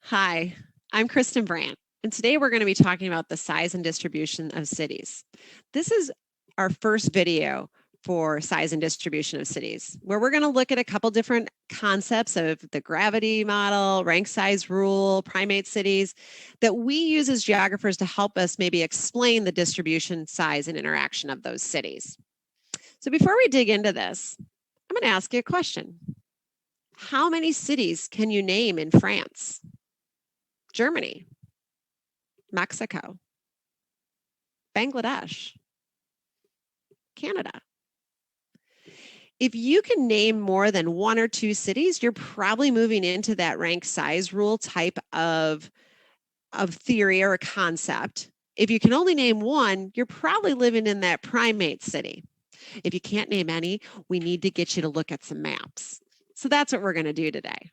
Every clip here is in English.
Hi, I'm Kristen Brandt, and today we're going to be talking about the size and distribution of cities. This is our first video for size and distribution of cities, where we're going to look at a couple different concepts of the gravity model, rank size rule, primate cities that we use as geographers to help us maybe explain the distribution, size, and interaction of those cities. So before we dig into this, I'm going to ask you a question. How many cities can you name in France, Germany, Mexico, Bangladesh, Canada? If you can name more than one or two cities, you're probably moving into that rank size rule type of theory or a concept. If you can only name one, you're probably living in that primate city. If you can't name any, we need to get you to look at some maps. So that's what we're going to do today.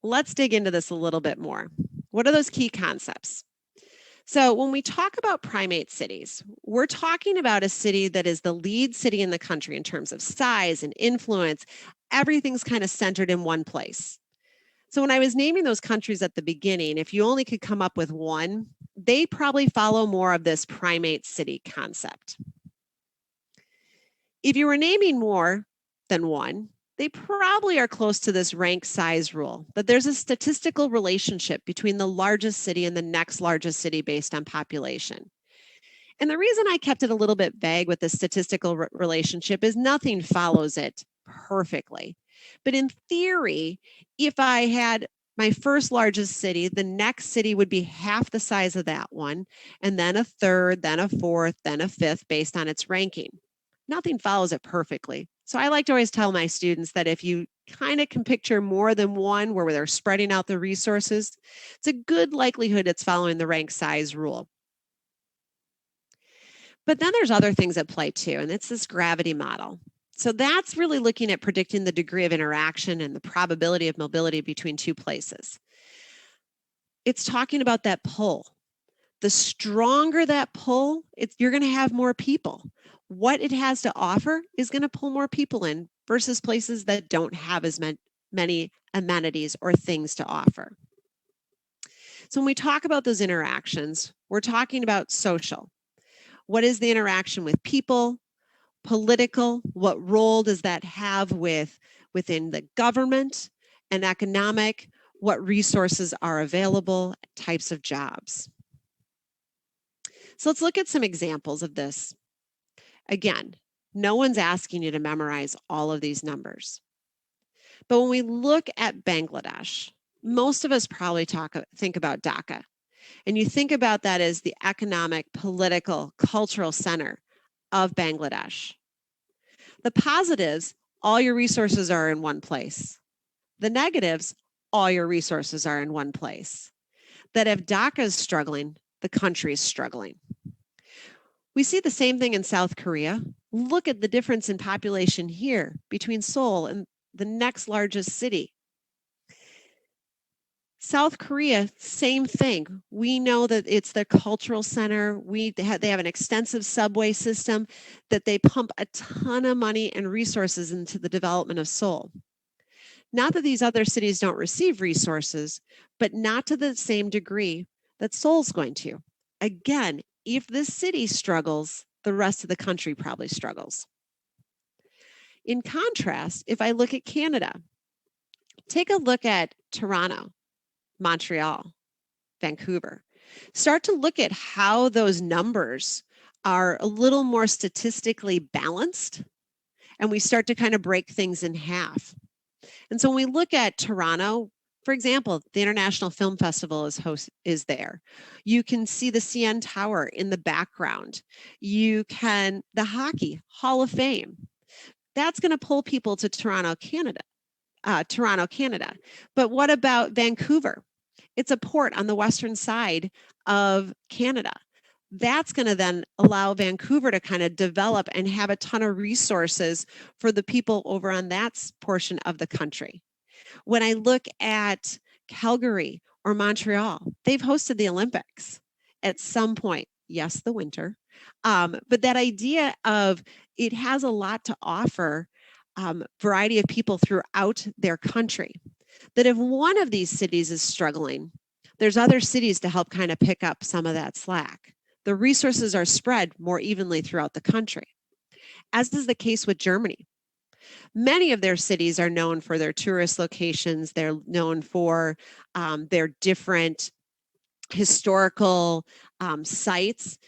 Let's dig into this a little bit more. What are those key concepts? So, when we talk about primate cities, we're talking about a city that is the lead city in the country in terms of size and influence. Everything's kind of centered in one place. So, when I was naming those countries at the beginning, if you only could come up with one, they probably follow more of this primate city concept. If you were naming more than one, they probably are close to this rank size rule, that there's a statistical relationship between the largest city and the next largest city based on population. And the reason I kept it a little bit vague with the statistical relationship is nothing follows it perfectly. But in theory, if I had my first largest city, the next city would be half the size of that one, and then a third, then a fourth, then a fifth based on its ranking. Nothing follows it perfectly. So I like to always tell my students that if you kind of can picture more than one where they're spreading out the resources, it's a good likelihood it's following the rank size rule. But then there's other things at play too, and it's this gravity model. So that's really looking at predicting the degree of interaction and the probability of mobility between two places. It's talking about that pull. The stronger that pull, you're going to have more people. What it has to offer is going to pull more people in versus places that don't have as many amenities or things to offer. So when we talk about those interactions, we're talking about social. What is the interaction with people? Political, what role does that have within the government? And economic, what resources are available, types of jobs. So let's look at some examples of this. Again, no one's asking you to memorize all of these numbers. But when we look at Bangladesh, most of us probably think about Dhaka. And you think about that as the economic, political, cultural center of Bangladesh. The positives, all your resources are in one place. The negatives, all your resources are in one place. That if Dhaka is struggling, the country is struggling. We see the same thing in South Korea. Look at the difference in population here between Seoul and the next largest city. South Korea, same thing. We know that it's their cultural center. They have an extensive subway system that they pump a ton of money and resources into the development of Seoul. Not that these other cities don't receive resources, but not to the same degree that Seoul's going to. Again, if this city struggles, the rest of the country probably struggles. In contrast, if I look at Canada, take a look at Toronto, Montreal, Vancouver. Start to look at how those numbers are a little more statistically balanced, and we start to kind of break things in half. And so when we look at Toronto, for example, the International Film Festival is there. You can see the CN Tower in the background. The Hockey Hall of Fame. That's going to pull people to Toronto, Canada. But what about Vancouver? It's a port on the western side of Canada. That's going to then allow Vancouver to kind of develop and have a ton of resources for the people over on that portion of the country. When I look at Calgary or Montreal, they've hosted the Olympics at some point. Yes, the winter. But that idea of it has a lot to offer variety of people throughout their country. That if one of these cities is struggling, There's other cities to help kind of pick up some of that slack. The resources are spread more evenly throughout the country, as is the case with Germany. Many of their cities are known for their tourist locations. They're known for their different historical sites.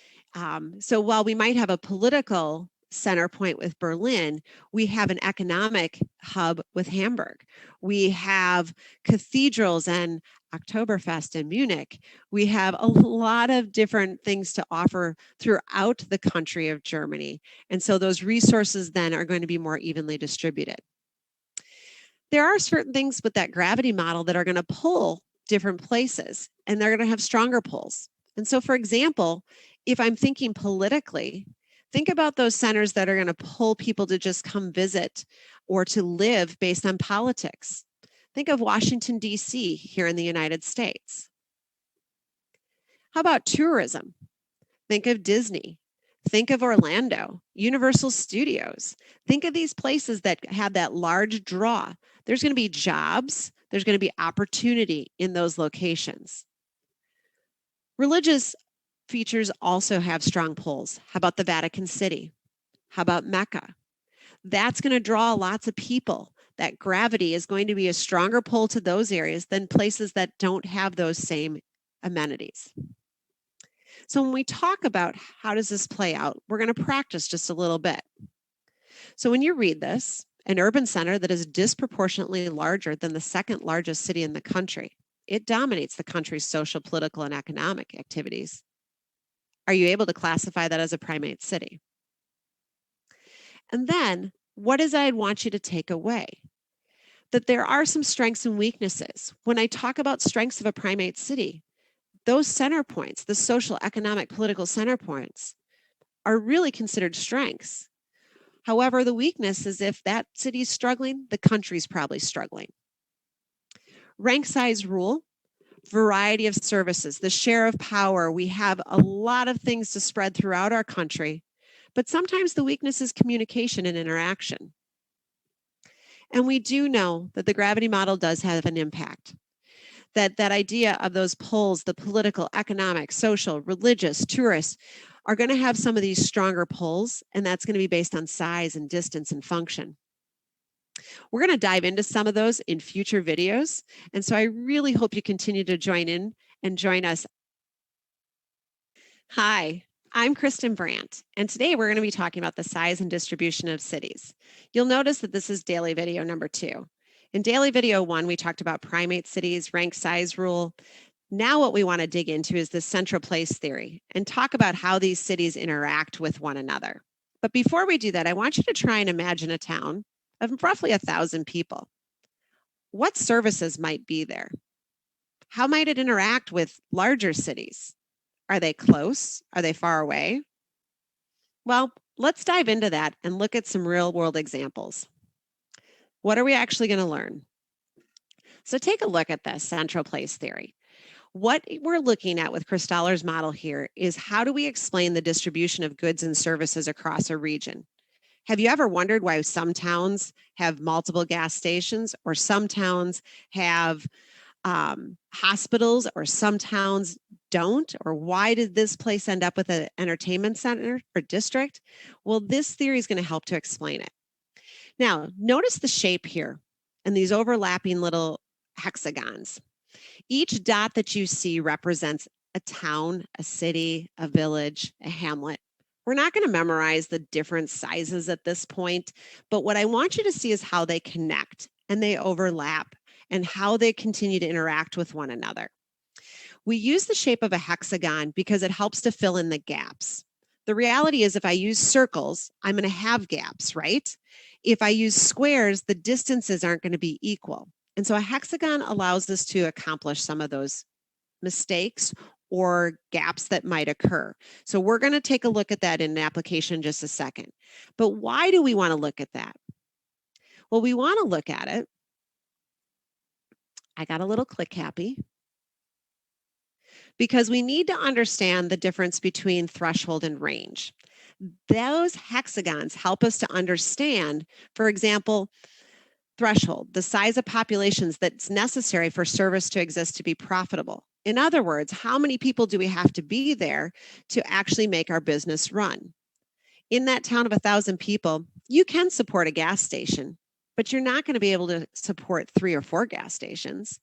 So while we might have a political center point with Berlin, we have an economic hub with Hamburg. We have cathedrals and Oktoberfest in Munich. We have a lot of different things to offer throughout the country of Germany. And so those resources then are going to be more evenly distributed. There are certain things with that gravity model that are going to pull different places, and they're going to have stronger pulls. And so, for example, if I'm thinking politically, think about those centers that are going to pull people to just come visit or to live based on politics. Think of Washington, D.C. here in the United States. How about tourism? Think of Disney. Think of Orlando, Universal Studios. Think of these places that have that large draw. There's going to be jobs. There's going to be opportunity in those locations. Religious features also have strong pulls. How about the Vatican City? How about Mecca? That's going to draw lots of people. That gravity is going to be a stronger pull to those areas than places that don't have those same amenities. So when we talk about how does this play out, we're going to practice just a little bit. So when you read this, an urban center that is disproportionately larger than the second largest city in the country, it dominates the country's social, political, and economic activities. Are you able to classify that as a primate city? And then, what is it I want you to take away? That there are some strengths and weaknesses. When I talk about strengths of a primate city, those center points, the social, economic, political center points, are really considered strengths. However, the weakness is if that city's struggling, the country's probably struggling. Rank size rule, variety of services, the share of power. We have a lot of things to spread throughout our country, but sometimes the weakness is communication and interaction. And we do know that the gravity model does have an impact. That idea of those pulls, the political, economic, social, religious, tourist, are going to have some of these stronger pulls, and that's going to be based on size and distance and function. We're going to dive into some of those in future videos, and so I really hope you continue to join in and join us. Hi, I'm Kristen Brandt, and today we're going to be talking about the size and distribution of cities. You'll notice that this is daily video number 2. In daily video 1, we talked about primate cities, rank size rule. Now what we want to dig into is the central place theory and talk about how these cities interact with one another. But before we do that, I want you to try and imagine a town of roughly 1,000 people. What services might be there? How might it interact with larger cities? Are they close? Are they far away? Well, let's dive into that and look at some real-world examples. What are we actually going to learn? So take a look at this central place theory. What we're looking at with Christoller's model here is how do we explain the distribution of goods and services across a region? Have you ever wondered why some towns have multiple gas stations, or some towns have hospitals, or some towns don't? Or why did this place end up with an entertainment center or district? Well, this theory is going to help to explain it. Now, notice the shape here and these overlapping little hexagons. Each dot that you see represents a town, a city, a village, a hamlet. We're not going to memorize the different sizes at this point, but what I want you to see is how they connect and they overlap and how they continue to interact with one another. We use the shape of a hexagon because it helps to fill in the gaps. The reality is if I use circles, I'm going to have gaps, right? If I use squares, the distances aren't going to be equal. And so a hexagon allows us to accomplish some of those mistakes or gaps that might occur. So we're going to take a look at that in an application in just a second. But why do we want to look at that? Well, we want to look at it. I got a little click happy. Because we need to understand the difference between threshold and range. Those hexagons help us to understand, for example, threshold, the size of populations that's necessary for service to exist to be profitable. In other words, how many people do we have to be there to actually make our business run? In that town of 1,000 people, you can support a gas station, but you're not going to be able to support 3 or 4 gas stations.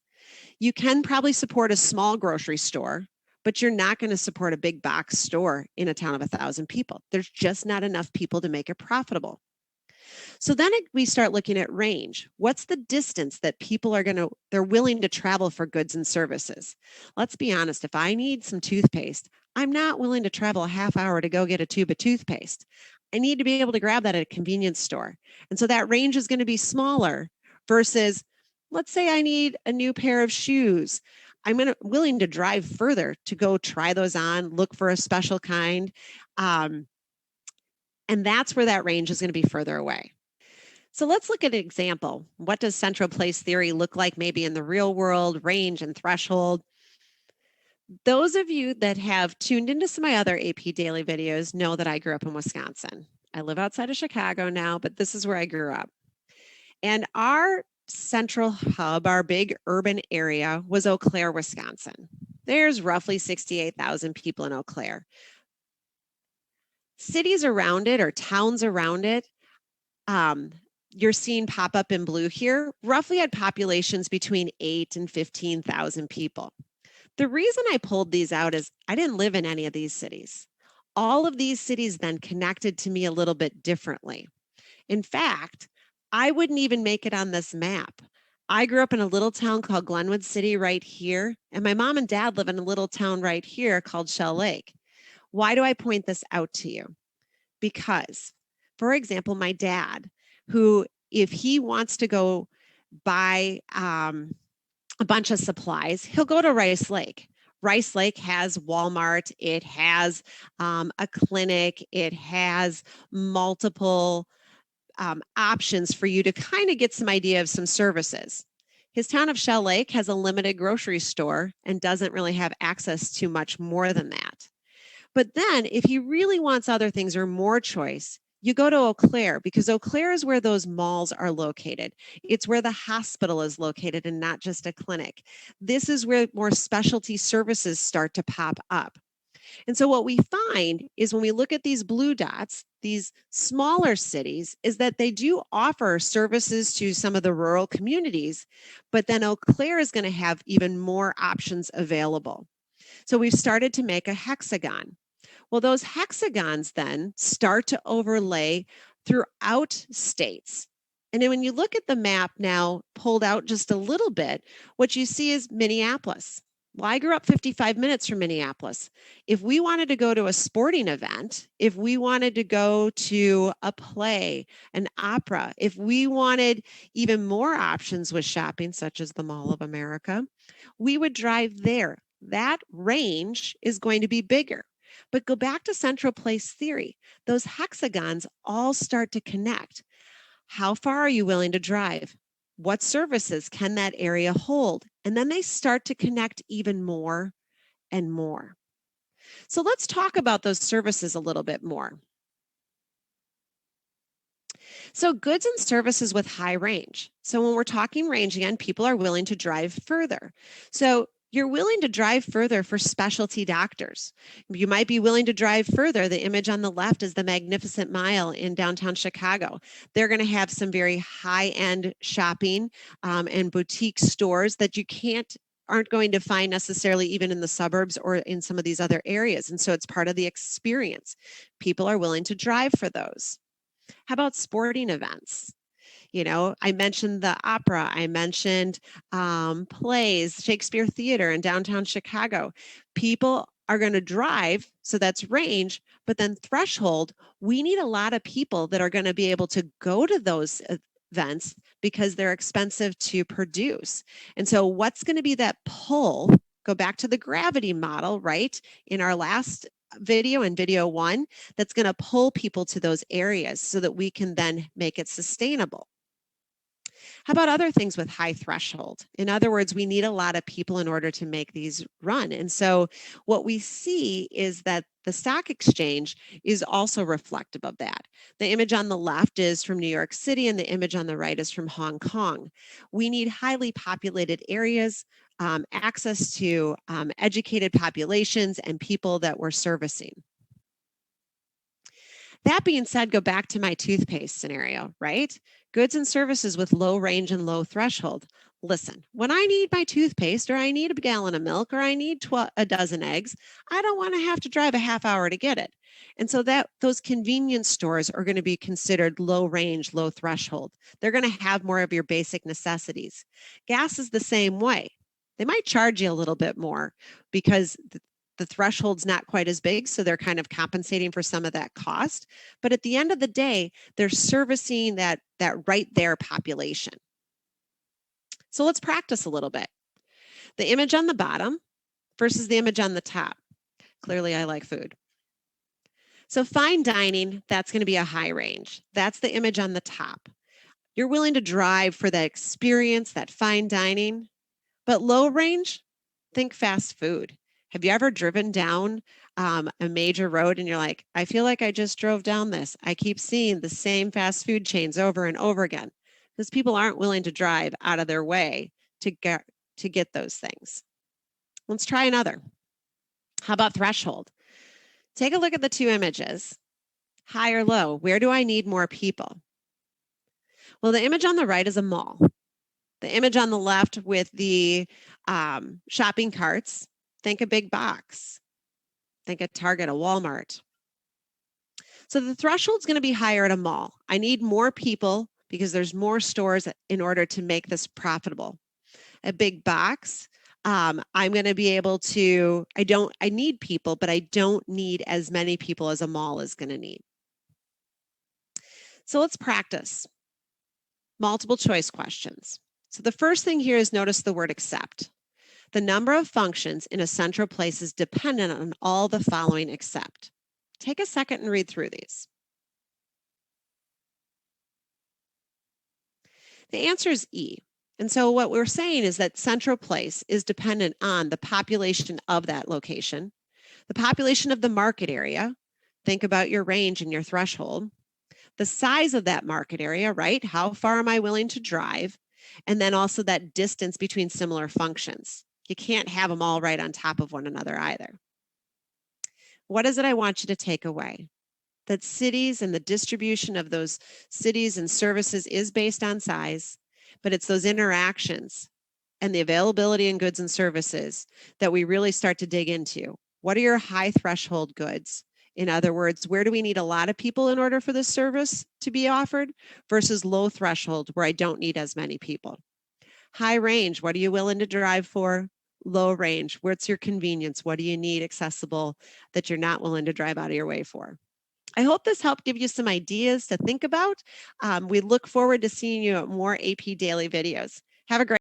You can probably support a small grocery store, but you're not going to support a big box store in a town of 1,000 people. There's just not enough people to make it profitable. So then we start looking at range. What's the distance that people they're willing to travel for goods and services? Let's be honest, if I need some toothpaste, I'm not willing to travel a half hour to go get a tube of toothpaste. I need to be able to grab that at a convenience store. And so that range is going to be smaller versus, let's say I need a new pair of shoes. I'm willing to drive further to go try those on, look for a special kind. And that's where that range is going to be further away. So let's look at an example. What does central place theory look like maybe in the real world, range and threshold? Those of you that have tuned into some of my other AP Daily videos know that I grew up in Wisconsin. I live outside of Chicago now, but this is where I grew up. And our central hub, our big urban area, was Eau Claire, Wisconsin. There's roughly 68,000 people in Eau Claire. Cities around it or towns around it, you're seeing pop up in blue here, roughly had populations between 8 and 15,000 people. The reason I pulled these out is I didn't live in any of these cities. All of these cities then connected to me a little bit differently. In fact, I wouldn't even make it on this map. I grew up in a little town called Glenwood City right here, and my mom and dad live in a little town right here called Shell Lake. Why do I point this out to you? Because, for example, my dad, who, if he wants to go buy a bunch of supplies, he'll go to Rice Lake. Rice Lake has Walmart, it has a clinic, it has multiple options for you to kind of get some idea of some services. His town of Shell Lake has a limited grocery store and doesn't really have access to much more than that. But then if he really wants other things or more choice, you go to Eau Claire because Eau Claire is where those malls are located. It's where the hospital is located and not just a clinic. This is where more specialty services start to pop up. And so what we find is when we look at these blue dots, these smaller cities, is that they do offer services to some of the rural communities, but then Eau Claire is going to have even more options available. So we've started to make a hexagon. Well, those hexagons then start to overlay throughout states. And then when you look at the map now pulled out just a little bit, what you see is Minneapolis. Well, I grew up 55 minutes from Minneapolis. If we wanted to go to a sporting event, if we wanted to go to a play, an opera, if we wanted even more options with shopping, such as the Mall of America, we would drive there. That range is going to be bigger. But go back to central place theory. Those hexagons all start to connect. How far are you willing to drive? What services can that area hold? And then they start to connect even more and more. So let's talk about those services a little bit more. So goods and services with high range. So when we're talking range again, people are willing to drive further. So you're willing to drive further for specialty doctors. You might be willing to drive further. The image on the left is the Magnificent Mile in downtown Chicago. They're going to have some very high-end shopping and boutique stores that you aren't going to find necessarily even in the suburbs or in some of these other areas. And so it's part of the experience. People are willing to drive for those. How about sporting events? You know, I mentioned the opera, I mentioned plays, Shakespeare Theater in downtown Chicago. People are going to drive, so that's range, but then threshold, we need a lot of people that are going to be able to go to those events because they're expensive to produce. And so what's going to be that pull? Go back to the gravity model, right? In our last video in video 1, that's going to pull people to those areas so that we can then make it sustainable. How about other things with high threshold? In other words, we need a lot of people in order to make these run. And so what we see is that the stock exchange is also reflective of that. The image on the left is from New York City and the image on the right is from Hong Kong. We need highly populated areas, access to educated populations and people that we're servicing. That being said, go back to my toothpaste scenario, right? Goods and services with low range and low threshold. Listen, when I need my toothpaste or I need a gallon of milk or I need a dozen eggs, I don't want to have to drive a half hour to get it. And so that those convenience stores are going to be considered low range, low threshold. They're going to have more of your basic necessities. Gas is the same way. They might charge you a little bit more because the threshold's not quite as big, so they're kind of compensating for some of that cost. But at the end of the day, they're servicing that right there population. So let's practice a little bit. The image on the bottom versus the image on the top. Clearly, I like food. So fine dining, that's going to be a high range. That's the image on the top. You're willing to drive for that experience, that fine dining. But low range, think fast food. Have you ever driven down a major road and you're like, I feel like I just drove down this. I keep seeing the same fast food chains over and over again because people aren't willing to drive out of their way to get those things. Let's try another. How about threshold? Take a look at the two images. High or low, where do I need more people? Well, the image on the right is a mall. The image on the left with the shopping carts, think a big box. Think a Target, a Walmart. So the threshold's going to be higher at a mall. I need more people because there's more stores in order to make this profitable. A big box, I'm going to be able to, I need people, but I don't need as many people as a mall is going to need. So let's practice multiple choice questions. So the first thing here is notice the word except. The number of functions in a central place is dependent on all the following except. Take a second and read through these. The answer is E. And so what we're saying is that central place is dependent on the population of that location, the population of the market area. Think about your range and your threshold. The size of that market area, right? How far am I willing to drive? And then also that distance between similar functions. You can't have them all right on top of one another either. What is it I want you to take away? That cities and the distribution of those cities and services is based on size, but it's those interactions and the availability in goods and services that we really start to dig into. What are your high threshold goods? In other words, where do we need a lot of people in order for this service to be offered versus low threshold where I don't need as many people? High range, what are you willing to drive for? Low range, what's your convenience? What do you need accessible that you're not willing to drive out of your way for? I hope this helped give you some ideas to think about. We look forward to seeing you at more AP Daily videos. Have a great